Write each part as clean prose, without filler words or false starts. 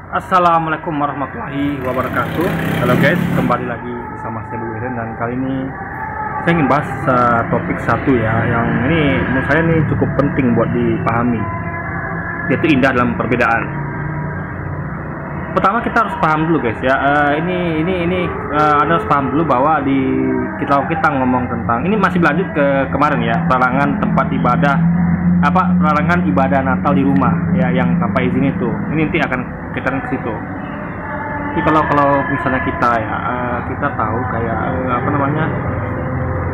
Assalamualaikum warahmatullahi wabarakatuh. Halo guys, kembali lagi bersama saya Wiren, dan kali ini saya ingin bahas topik satu ya, yang ini menurut saya ini cukup penting buat dipahami, yaitu indah dalam perbedaan. Pertama kita harus paham dulu guys ya, Anda harus paham dulu bahwa kita ngomong tentang ini masih berlanjut ke kemarin ya, pelarangan tempat ibadah, pelarangan ibadah Natal di rumah ya, yang tanpa izin itu. Ini nanti akan kita ke situ. Jadi kalau misalnya kita ya, kita tahu kayak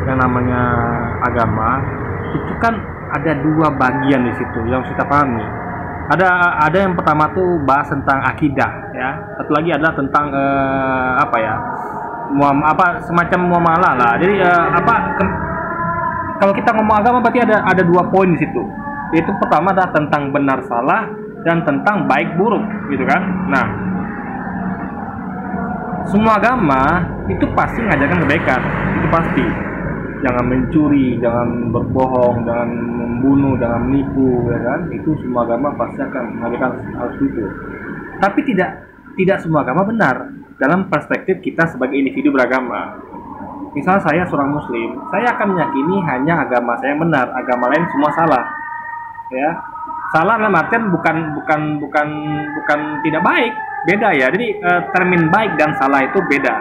yang namanya agama itu kan ada dua bagian di situ yang kita pahami. Ada yang pertama tuh bahas tentang akidah ya. Satu lagi adalah tentang semacam muamalah lah. Jadi kalau kita ngomong agama berarti ada dua poin di situ. Yaitu pertama adalah tentang benar salah dan tentang baik buruk, gitu kan. Nah, semua agama itu pasti mengajarkan kebaikan, itu pasti. Jangan mencuri, jangan berbohong, jangan membunuh, jangan menipu, ya kan. Itu semua agama pasti akan mengajarkan hal itu. Tapi tidak semua agama benar dalam perspektif kita sebagai individu beragama. Misalnya saya seorang muslim, saya akan meyakini hanya agama saya benar, agama lain semua salah. Ya. Salah dalam artian bukan tidak baik, beda ya. Jadi termin baik dan salah itu beda.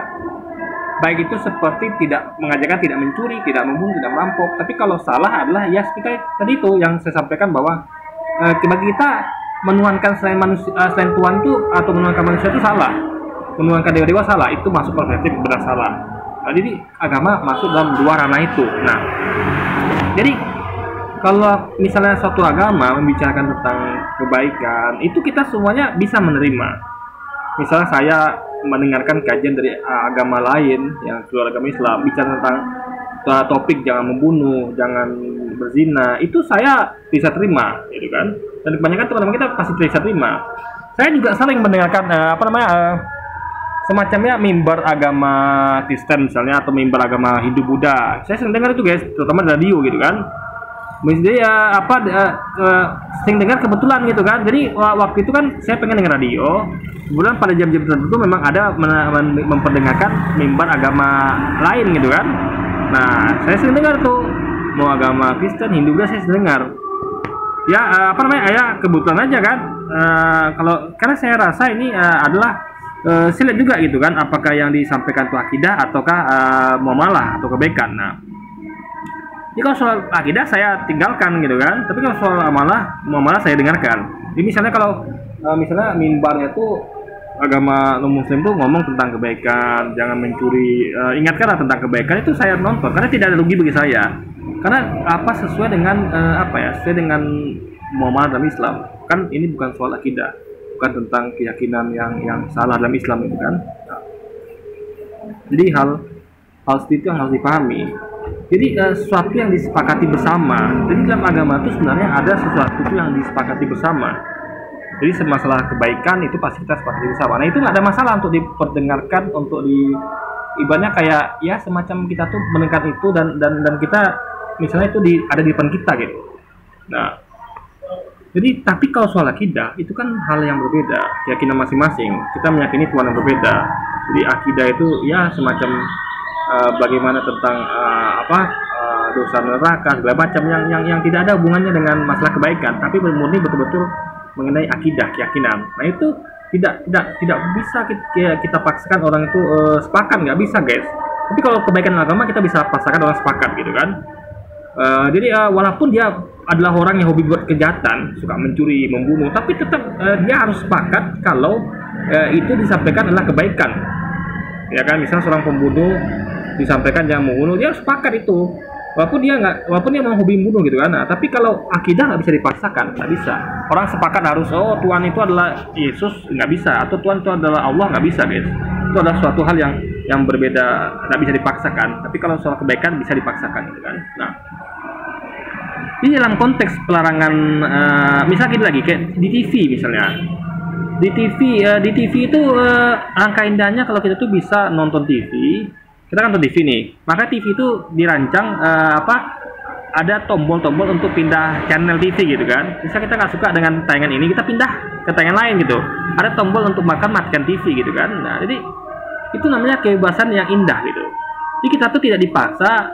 Baik itu seperti tidak mengajarkan tidak mencuri, tidak membunuh, tidak merampok. Tapi kalau salah adalah ya seperti tadi itu yang saya sampaikan, bahwa bagi kita menuhankan selain Tuhan itu atau menuhankan manusia itu salah. Menuhankan dewa-dewa salah, itu masuk perspektif benar salah. Nah, jadi agama masuk dalam dua ranah itu. Nah, jadi kalau misalnya suatu agama membicarakan tentang kebaikan, itu kita semuanya bisa menerima. Misalnya saya mendengarkan kajian dari agama lain yang keluar agama Islam, bicara tentang topik jangan membunuh, jangan berzina, itu saya bisa terima, gitu kan. Dan kebanyakan teman-teman kita pasti bisa terima. Saya juga sering mendengarkan semacamnya mimbar agama Kristen misalnya, atau mimbar agama Hindu Buddha. Saya sering dengar itu guys, terutama di radio gitu kan. Jadi sering dengar kebetulan gitu kan. Jadi waktu itu kan saya pengen dengar radio. Kemudian pada jam-jam tertentu memang ada memperdengarkan mimbar agama lain gitu kan. Nah, saya sering dengar tuh, mau agama Kristen, Hindu Buddha saya sering dengar. Ya ya kebetulan aja kan. Karena saya rasa ini adalah saya lihat juga gitu kan, apakah yang disampaikan itu akidah ataukah muamalah atau kebaikan. Nah, jadi kalau soal akidah saya tinggalkan gitu kan, tapi kalau soal muamalah saya dengarkan. Jadi misalnya kalau misalnya mimbarnya tuh agama non-muslim tuh ngomong tentang kebaikan, jangan mencuri, ingatkanlah tentang kebaikan, itu saya nonton karena tidak ada rugi bagi saya. Karena sesuai dengan sesuai dengan muamalah dalam Islam. Kan ini bukan soal akidah, bukan tentang keyakinan yang salah dalam Islam itu kan. Nah, jadi hal seperti itu yang harus dipahami. Jadi sesuatu yang disepakati bersama. Jadi dalam agama itu sebenarnya ada sesuatu yang disepakati bersama. Jadi masalah kebaikan itu pasti kita sepakati bersama. Nah, itu nggak ada masalah untuk diperdengarkan, untuk ibaratnya kayak ya semacam kita tuh mendengar itu dan kita misalnya itu ada di depan kita gitu. Nah, jadi tapi kalau soal akidah itu kan hal yang berbeda, keyakinan masing-masing. Kita meyakini Tuhan yang berbeda. Jadi akidah itu ya semacam bagaimana tentang dosa neraka segala macam yang tidak ada hubungannya dengan masalah kebaikan, tapi murni betul-betul mengenai akidah, keyakinan. Nah, itu tidak bisa kita paksakan orang itu sepakat, nggak bisa guys. Tapi kalau kebaikan agama kita bisa paksakan orang sepakat gitu kan. Jadi walaupun dia adalah orang yang hobi buat kejahatan, suka mencuri, membunuh, tapi tetap dia harus sepakat kalau itu disampaikan adalah kebaikan. Ya kan, misalnya seorang pembunuh disampaikan jangan membunuh, dia harus sepakat itu. Walaupun dia mau hobi membunuh gitu kan. Nah, tapi kalau akidah nggak bisa dipaksakan, nggak bisa. Orang sepakat harus Tuhan itu adalah Yesus, nggak bisa, atau Tuhan itu adalah Allah, nggak bisa guys. Itu adalah suatu hal yang berbeda, nggak bisa dipaksakan. Tapi kalau soal kebaikan bisa dipaksakan gitu kan. Nah, ini dalam konteks pelarangan, misalnya gitu lagi kayak di TV misalnya. Di TV itu angka indahnya kalau kita tuh bisa nonton TV. Kita kan nonton TV nih, maka TV itu dirancang ada tombol-tombol untuk pindah channel TV gitu kan. Misal kita nggak suka dengan tayangan ini, kita pindah ke tayangan lain gitu. Ada tombol untuk matikan TV gitu kan. Nah, jadi itu namanya kebebasan yang indah gitu. Jadi kita tuh tidak dipaksa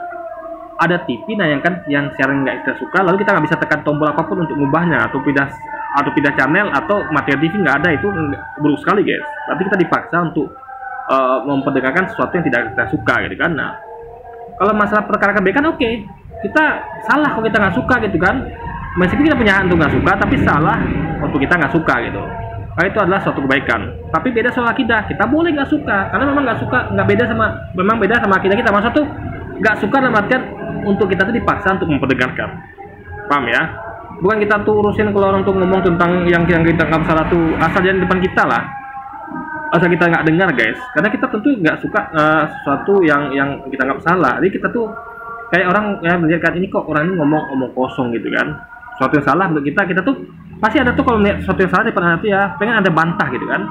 ada TV nayangkan yang siaran nggak kita suka, lalu kita nggak bisa tekan tombol apapun untuk mengubahnya atau pindah channel atau matikan TV, nggak ada. Itu buruk sekali guys. Tapi kita dipaksa untuk memperdengarkan sesuatu yang tidak kita suka gitu kan. Nah, kalau masalah perkara kebaikan, oke, kita salah kalau kita nggak suka gitu kan. Meskipun kita punya hak untuk nggak suka, tapi salah untuk kita nggak suka gitu. Nah, itu adalah suatu kebaikan. Tapi beda soal akidah, kita boleh nggak suka, karena memang nggak suka, memang beda sama akidah kita. Maksud tuh nggak suka dalam artian untuk kita tuh dipaksa untuk memperdengarkan, paham ya? Bukan kita tuh urusin kalau orang tuh ngomong tentang yang kita nggak salah tuh asal jangan depan kita lah, asal kita nggak dengar guys, karena kita tentu nggak suka sesuatu yang kita nggak salah. Jadi kita tuh kayak orang ya melihat ini kok orang ini ngomong kosong gitu kan, sesuatu yang salah menurut kita tuh pasti ada tuh kalau melihat sesuatu yang salah di depan hati ya pengen ada bantah gitu kan.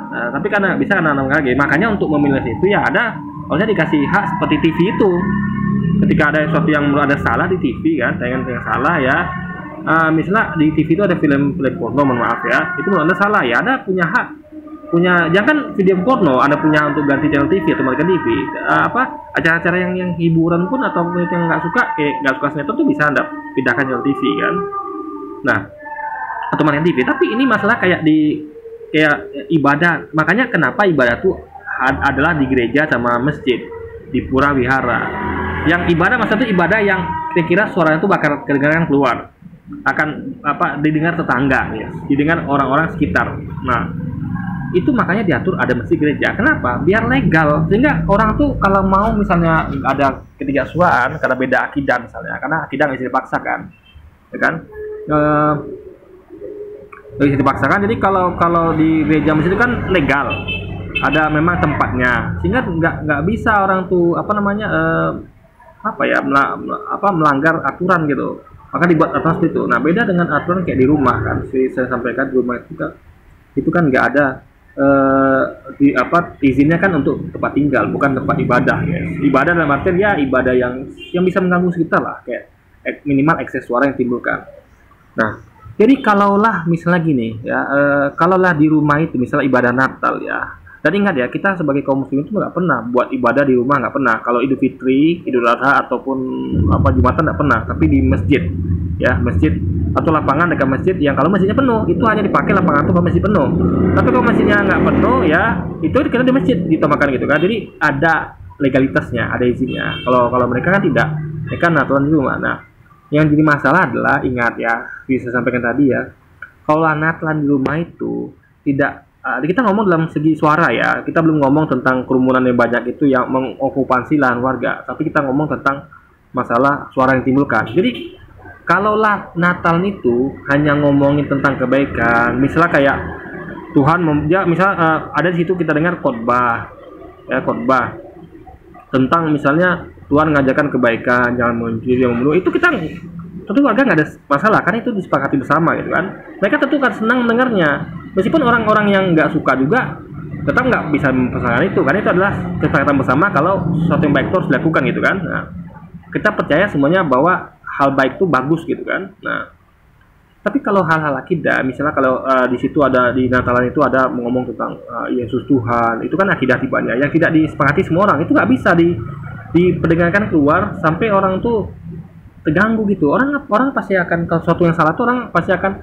Tapi karena bisa karena lagi, makanya untuk memilih itu ya ada harusnya dikasih hak seperti TV itu. Ketika ada sesuatu yang ada salah di TV kan, tayangan yang salah ya, misalnya di TV itu ada film porno, mohon maaf ya, itu menurut Anda salah ya, Anda punya hak, jangan video porno Anda punya untuk ganti channel TV atau matikan TV. Acara-acara yang hiburan pun atau yang nggak suka sinetron tuh bisa Anda pindahkan channel TV kan. Nah, atau matikan TV. Tapi ini masalah kayak ibadah. Makanya kenapa ibadah tuh adalah di gereja sama masjid, di pura wihara. Yang ibadah maksudnya itu ibadah yang kira-kira suaranya itu bakal kedengaran keluar, akan didengar tetangga ya, didengar orang-orang sekitar. Nah, itu makanya diatur ada masjid gereja. Kenapa? Biar legal, sehingga orang tuh kalau mau misalnya ada ketidaksukaan karena beda akidah misalnya, karena akidah nggak bisa dipaksakan ya kan, nggak bisa dipaksakan. Jadi kalau di gereja masjid itu kan legal, ada memang tempatnya, sehingga nggak bisa orang tuh melanggar aturan gitu. Maka dibuat aturan seperti itu. Nah, beda dengan aturan kayak di rumah kan. Saya sampaikan di rumah itu kan nggak ada izinnya kan untuk tempat tinggal, bukan tempat ibadah ya. Ibadah dalam artian ya ibadah yang bisa mengganggu sekitar lah, kayak minimal ekses suara yang timbulkan. Nah, jadi kalaulah misalnya gini ya, kalaulah di rumah itu misalnya ibadah Natal ya. Dan ingat ya, kita sebagai kaum muslim itu nggak pernah buat ibadah di rumah, nggak pernah. Kalau Idul Fitri, Idul Adha ataupun Jumatan nggak pernah. Tapi di masjid, ya masjid atau lapangan dekat masjid yang kalau masjidnya penuh, itu hanya dipakai lapangan itu kalau masjid penuh. Tapi kalau masjidnya nggak penuh, ya itu dikira di masjid ditamakan gitu kan. Jadi ada legalitasnya, ada izinnya. Kalau mereka kan tidak, mereka aturan di rumah. Nah, yang jadi masalah adalah ingat ya, bisa sampaikan tadi ya, kalau Natalan di rumah itu tidak. Kita ngomong dalam segi suara ya, kita belum ngomong tentang kerumunan yang banyak itu yang mengokupansi lahan warga, tapi kita ngomong tentang masalah suara yang timbulkan. Jadi kalaulah Natal itu hanya ngomongin tentang kebaikan, misalnya kayak Tuhan ada di situ kita dengar khotbah tentang misalnya Tuhan ngajarkan kebaikan, jangan mencuri, jangan membunuh, itu kita tentu warga nggak ada masalah, karena itu disepakati bersama gitu kan. Mereka tentu akan senang mendengarnya, meskipun orang-orang yang nggak suka juga tetap nggak bisa mempersoalkan itu, karena itu adalah kesepakatan bersama kalau sesuatu yang baik itu harus dilakukan gitu kan. Nah, kita percaya semuanya bahwa hal baik itu bagus gitu kan. Nah, tapi kalau hal-hal akidah, misalnya kalau di situ ada di Natalan itu ada ngomong tentang Yesus Tuhan, itu kan akidah tibanya yang tidak disepakati semua orang, itu nggak bisa diperdengarkan keluar sampai orang tuh terganggu gitu. Orang pasti akan, kalau sesuatu yang salah tuh orang pasti akan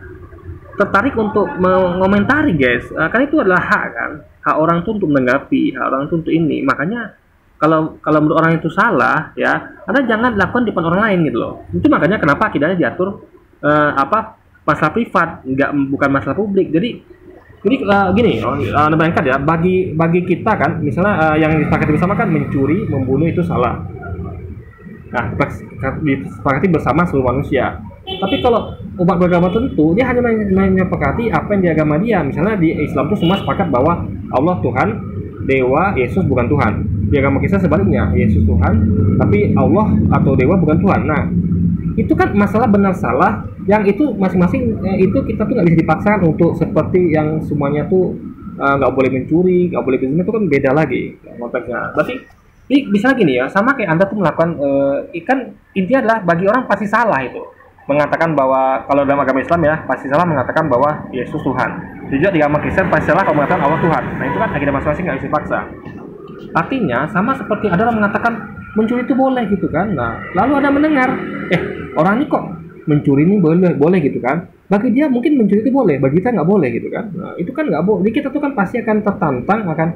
tertarik untuk mengomentari guys, karena itu adalah hak orang tuh untuk menanggapi, hak orang tuh untuk ini. Makanya kalau menurut orang itu salah ya, Anda jangan lakukan di depan orang lain gitu loh. Itu makanya kenapa akidahnya diatur masalah privat, bukan masalah publik. Jadi gini, Anda bayangkan ya, bagi kita kan misalnya yang disepakati bersama kan mencuri, membunuh itu salah. Nah, disepakati bersama seluruh manusia. Tapi kalau umat beragama tertentu, dia hanya menyepakati apa yang di agama dia. Misalnya di Islam itu semua sepakat bahwa Allah Tuhan, Dewa, Yesus bukan Tuhan. Di agama kita sebaliknya, Yesus Tuhan, tapi Allah atau Dewa bukan Tuhan. Nah, itu kan masalah benar salah, yang itu masing-masing itu kita tuh nggak bisa dipaksakan untuk seperti yang semuanya tuh nggak boleh mencuri, nggak boleh berzina, itu kan beda lagi konteksnya. Berarti Jadi misalnya gini ya, sama kayak Anda tuh melakukan kan intinya adalah bagi orang pasti salah itu. Mengatakan bahwa kalau dalam agama Islam ya pasti salah mengatakan bahwa Yesus Tuhan. Juga di agama Kristen pasti salah kalau mengatakan Allah Tuhan. Nah itu kan akidah masing-masing nggak bisa dipaksa. Artinya sama seperti ada orang mengatakan mencuri itu boleh gitu kan. Nah lalu ada mendengar, orang ini kok mencuri ini boleh gitu kan. Bagi dia mungkin mencuri itu boleh, bagi kita nggak boleh gitu kan. Nah itu kan nggak boleh. Jadi kita tuh kan pasti akan tertantang, akan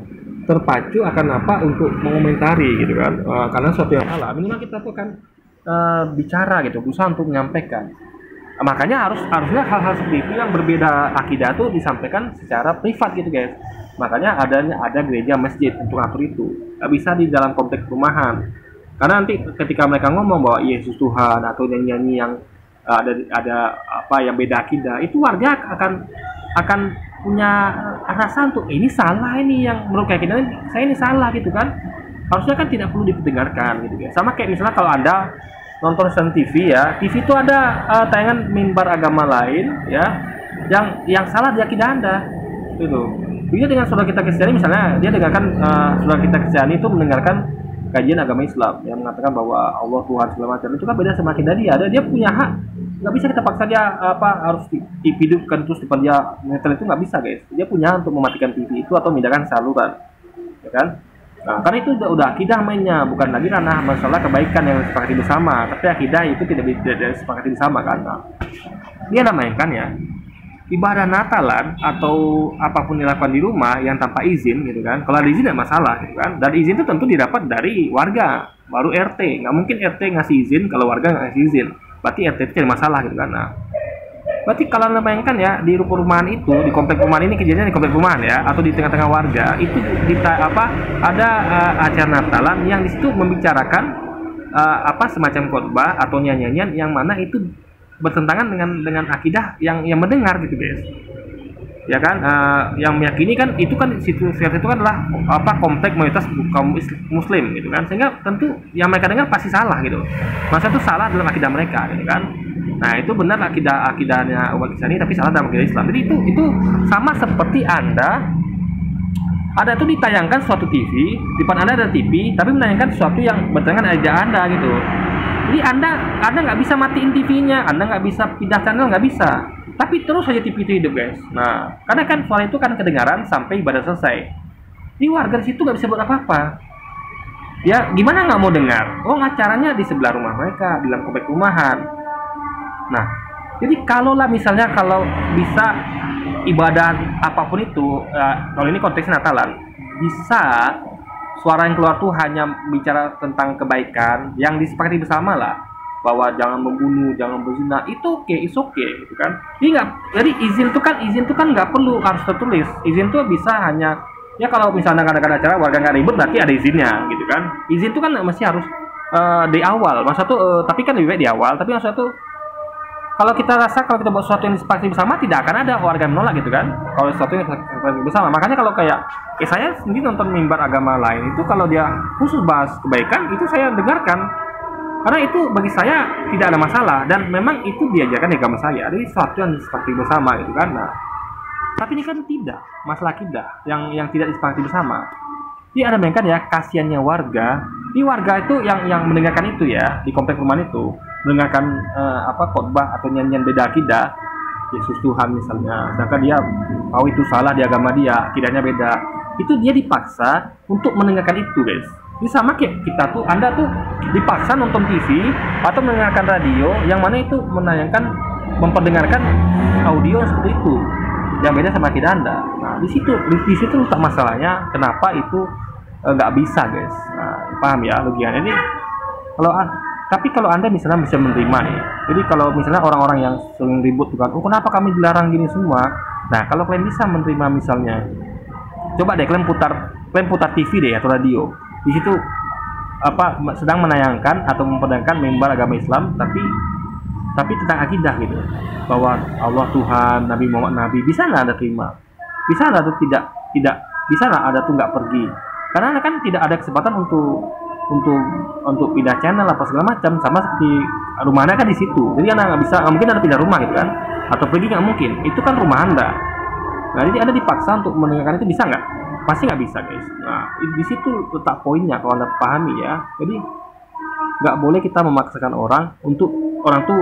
terpacu akan apa untuk mengomentari gitu kan, karena sesuatu yang salah minimal kita tuh kan bicara gitu, berusaha untuk menyampaikan. Makanya harusnya hal-hal seperti itu yang berbeda akidah tuh disampaikan secara privat gitu guys. Makanya ada gereja masjid untuk atur itu, nggak bisa di dalam konteks perumahan, karena nanti ketika mereka ngomong bahwa Yesus Tuhan atau nyanyi-nyanyi yang ada apa yang beda akidah, itu warga akan punya rasa untuk ini salah, ini yang menurut keyakinan saya ini salah gitu kan. Harusnya kan tidak perlu didengarkan gitu ya. Sama kayak misalnya kalau Anda nonton TV ya, TV itu ada tayangan mimbar agama lain ya yang salah di akidah Anda gitu. Begitu dengan saudara kita Kristiani misalnya, dia dengarkan saudara kita Kristiani itu mendengarkan kajian agama Islam yang mengatakan bahwa Allah Tuhan segala macam, itu kan beda sama akidah dia punya hak. Nggak bisa kita paksa dia harus dihidupkan terus depan dia nyetel, itu nggak bisa guys. Dia punya untuk mematikan TV itu atau memindahkan saluran ya kan. Nah karena itu udah akidah mainnya, bukan lagi ranah masalah kebaikan yang disepakati bersama, tapi akidah itu tidak disepakati bersama kan. Nah, dia namakan ya ibadah Natalan atau apapun dilakukan di rumah yang tanpa izin gitu kan. Kalau ada izin tidak masalah gitu kan, dan izin itu tentu didapat dari warga, baru RT. Nggak mungkin RT ngasih izin kalau warga nggak ngasih izin, berarti RT itu tidak masalah gitu kan. Nah berarti kalau Anda bayangkan ya, di perumahan itu, di komplek perumahan ini, kejadian di komplek perumahan ya, atau di tengah-tengah warga itu ada acara Natalan yang disitu membicarakan semacam khotbah atau nyanyian yang mana itu bertentangan dengan akidah yang mendengar gitu guys ya kan. Yang meyakini kan itu kan itu kan adalah komplek mayoritas kaum muslim gitu kan, sehingga tentu yang mereka dengar pasti salah gitu. Masa itu salah dalam akidah mereka gitu kan. Nah itu benar akidahnya umat Kristen tapi salah dalam akidah Islam. Jadi itu sama seperti Anda ada tuh ditayangkan suatu TV, di depan Anda ada TV tapi menayangkan sesuatu yang bertentangan dengan akidah Anda gitu. Jadi Anda nggak bisa matiin TV-nya, Anda nggak bisa pindah channel, nggak bisa. Tapi terus saja TV itu hidup guys. Nah, karena kan suara itu kan kedengaran sampai ibadah selesai. Di warga di situ nggak bisa buat apa-apa. Ya gimana nggak mau dengar? Oh acaranya di sebelah rumah mereka, di dalam komplek perumahan. Nah, jadi kalau bisa ibadah apapun itu, kalau ini konteksnya Natalan, bisa suara yang keluar tuh hanya bicara tentang kebaikan yang disepakati bersama lah, bahwa jangan membunuh, jangan berzina, itu oke gitu kan. Jadi izin tuh kan nggak perlu harus tertulis. Izin tuh bisa hanya ya kalau misalnya ada acara warga nggak ribet berarti ada izinnya gitu kan. Izin tuh kan masih harus di awal, masa tuh tapi kan lebih baik di awal. Tapi maksudnya tuh kalau kita buat sesuatu yang disepakati bersama, tidak akan ada warga yang menolak gitu kan. Kalau sesuatu yang disepakati bersama, makanya kalau kayak saya sendiri nonton mimbar agama lain itu, kalau dia khusus bahas kebaikan itu saya dengarkan, karena itu bagi saya tidak ada masalah dan memang itu diajarkan di agama saya. Jadi sesuatu yang disepakati bersama gitu kan. Nah, tapi ini kan tidak masalah akidah yang tidak disepakati bersama. Jadi ada bayangkan ya kasihannya warga. Di warga itu yang mendengarkan itu ya, di komplek perumahan itu mendengarkan khotbah atau nyanyian beda akidah, Yesus Tuhan misalnya, sedangkan dia tahu itu salah di agama dia, akidahnya beda, itu dia dipaksa untuk mendengarkan itu guys. Ini sama kayak kita tuh, Anda tuh dipaksa nonton TV atau mendengarkan radio yang mana itu memperdengarkan audio seperti itu yang beda sama akidah Anda. Nah di situ letak masalahnya, kenapa itu nggak bisa guys. Nah, paham ya logikanya ini. Tapi kalau Anda misalnya bisa menerima nih, jadi kalau misalnya orang-orang yang sering ribut tuh kan, kenapa kami dilarang gini semua. Nah kalau kalian bisa menerima misalnya, coba deh kalian putar TV deh atau radio, di situ sedang menayangkan atau memperdengarkan mimbar agama Islam tapi tentang akidah gitu, bahwa Allah Tuhan, Nabi Muhammad Nabi, bisa nggak Anda terima? Bisa nggak tuh tidak bisa nggak Anda tuh nggak pergi? Karena kan tidak ada kesempatan untuk pindah channel apa segala macam, sama seperti rumah Anda kan di situ. Jadi Anda nggak mungkin Anda pindah rumah gitu kan, atau pergi nggak mungkin. Itu kan rumah Anda. Nah jadi Anda dipaksa untuk mendengarkan itu, bisa nggak? pasti nggak bisa guys. Nah di situ letak poinnya kalau anda pahami ya. Jadi nggak boleh kita memaksakan orang untuk orang tuh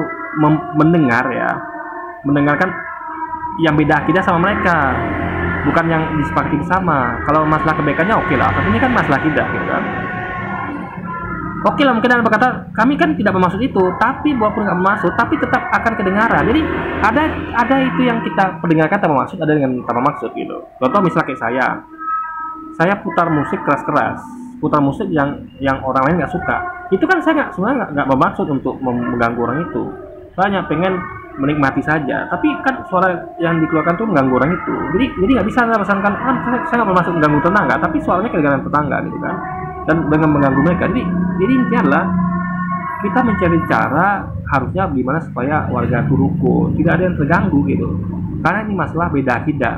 mendengar ya, mendengarkan yang beda akidah sama mereka, bukan yang disepakati bersama. Kalau masalah kebaikannya oke lah, tapi ini kan masalah akidah gitu kan. Oke lah, mungkin anda berkata kami kan tidak bermaksud itu, tapi walaupun nggak bermaksud, tapi tetap akan kedengaran. Jadi ada itu yang kita perdengarkan tanpa maksud, ada dengan tanpa maksud gitu. Contoh misalnya kayak saya putar musik keras-keras, putar musik yang orang lain nggak suka, itu kan saya sebenarnya nggak bermaksud untuk mengganggu orang itu. Saya hanya pengen menikmati saja, tapi kan suara yang dikeluarkan tuh mengganggu orang itu. Jadi nggak bisa saya pesankan kan saya nggak bermaksud mengganggu tetangga, tapi suaranya kedengaran tetangga gitu kan, dan dengan mengganggu mereka. Jadi intinya adalah kita mencari cara harusnya gimana supaya warga itu rukun, tidak ada yang terganggu gitu. Karena ini masalah beda akidah,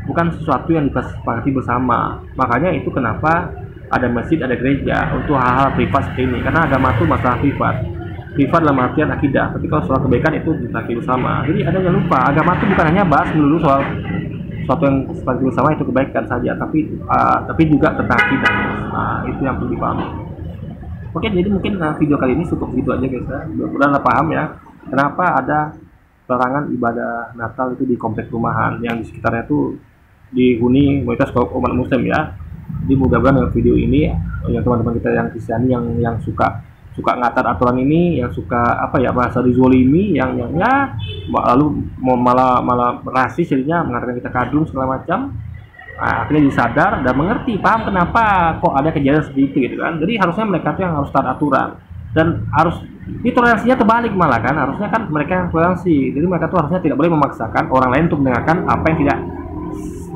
bukan sesuatu yang disepakati bersama. Makanya itu kenapa ada masjid, ada gereja untuk hal-hal privat seperti ini. Karena agama itu masalah privat. Privat dalam artian akidah, tapi kalau soal kebaikan itu disepakati bersama. Jadi ada yang lupa, agama itu bukan hanya bahas melulu soal sesuatu yang disepakati bersama itu kebaikan saja, tapi juga tentang akidah. Nah, itu yang perlu dipahami. Oke, jadi mungkin video kali ini cukup gitu aja guys ya. Mudah-mudahan paham ya kenapa ada larangan ibadah Natal itu di kompleks perumahan yang di sekitarnya itu dihuni mayoritas umat muslim ya. Jadi mudah-mudahan dengan video ini yang teman-teman kita yang Kristiani yang suka ngatar aturan ini, yang suka bahasa dizolimi, yang ya lalu malah rasis jadinya mengatakan kita kadrun segala macam. Nah, akhirnya disadar dan mengerti, paham kenapa kok ada kejadian seperti itu gitu kan. Jadi harusnya mereka tuh yang harus taat aturan dan harus ini toleransinya terbalik malah kan, harusnya kan mereka yang toleransi. Jadi mereka tuh harusnya tidak boleh memaksakan orang lain untuk mendengarkan apa yang tidak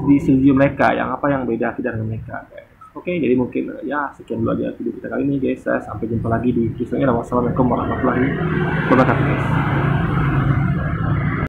disetujui mereka, yang beda tidak dengan mereka. Oke, jadi mungkin ya sekian dulu aja video kita kali ini guys. Sampai jumpa lagi di video selanjutnya. Wassalamualaikum warahmatullahi wabarakatuh guys.